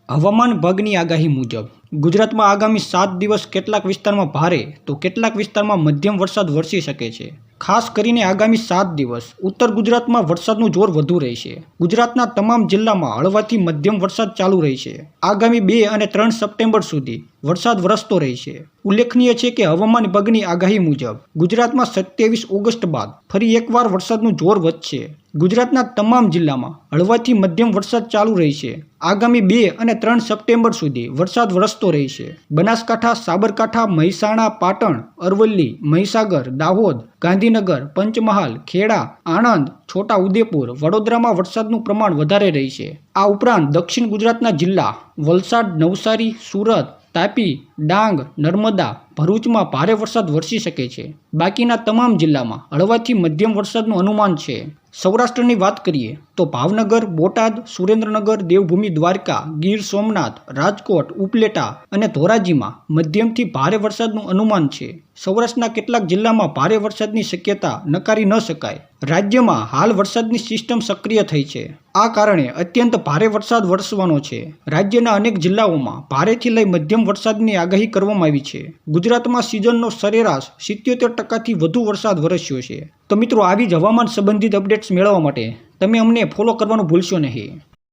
હવામાન વિભાગની આગાહી મુજબ ગુજરાતમાં આગામી 7 દિવસ કેટલાક વિસ્તારમાં ભારે તો કેટલાક વિસ્તારમાં મધ્યમ વરસાદ વરસી શકે છે। ખાસ કરીને આગામી 7 દિવસ ઉત્તર ગુજરાતમાં વરસાદનું જોર વધુ રહેશે। ગુજરાતના તમામ જિલ્લામાં હળવાથી મધ્યમ વરસાદ ચાલુ રહેશે। આગામી 2 અને 3 સપ્ટેમ્બર સુધી વરસાદ વરસતો રહેશે। ઉલ્લેખનીય છે કે હવામાન વિભાગની આગાહી મુજબ ગુજરાતમાં 27 ઓગસ્ટ બાદ ફરી એકવાર વરસાદનું જોર વધશે। ગુજરાતના તમામ જિલ્લામાં હળવાથી મધ્યમ વરસાદ ચાલુ રહેશે। આગામી 2 અને 3 સપ્ટેમ્બર સુધી વરસાદ વરસતો રહેશે। બનાસકાંઠા, સાબરકાંઠા, મહેસાણા, પાટણ, અરવલ્લી, મહીસાગર, દાહોદ, ગાંધીનગર, પંચમહાલ, ખેડા, આણંદ, છોટા ઉદેપુર, વડોદરામાં વરસાદનું પ્રમાણ વધારે રહેશે। આ ઉપરાંત દક્ષિણ ગુજરાતના જિલ્લા વલસાડ, નવસારી, સુરત, તાપી, ડાંગ, નર્મદા, ભરૂચમાં ભારે વરસાદ વરસી શકે છે। બાકીના તમામ જિલ્લામાં હળવાથી મધ્યમ વરસાદનું અનુમાન છે। સૌરાષ્ટ્રની વાત કરીએ તો ભાવનગર, બોટાદ, સુરેન્દ્રનગર, દેવભૂમિ દ્વારકા, ગીર સોમનાથ, રાજકોટ, ઉપલેટા અને ધોરાજીમાં મધ્યમથી ભારે વરસાદનું અનુમાન છે। સૌરાષ્ટ્રના કેટલાક જિલ્લામાં ભારે વરસાદની શક્યતા નકારી ન શકાય। રાજ્યમાં હાલ વરસાદની સિસ્ટમ સક્રિય થઈ છે। આ કારણે અત્યંત ભારે વરસાદ વરસવાનો છે। રાજ્યના અનેક જિલ્લાઓમાં ભારેથી લઈ મધ્યમ વરસાદની આગાહી કરવામાં આવી છે। ગુજરાતમાં સિઝનનો સરેરાશ 77% વધુ વરસાદ વરસ્યો છે। તો મિત્રો, આવી જ હવામાન સંબંધિત અપડેટ્સ મેળવવા માટે તમે અમને ફોલો કરવાનું ભૂલશો નહીં।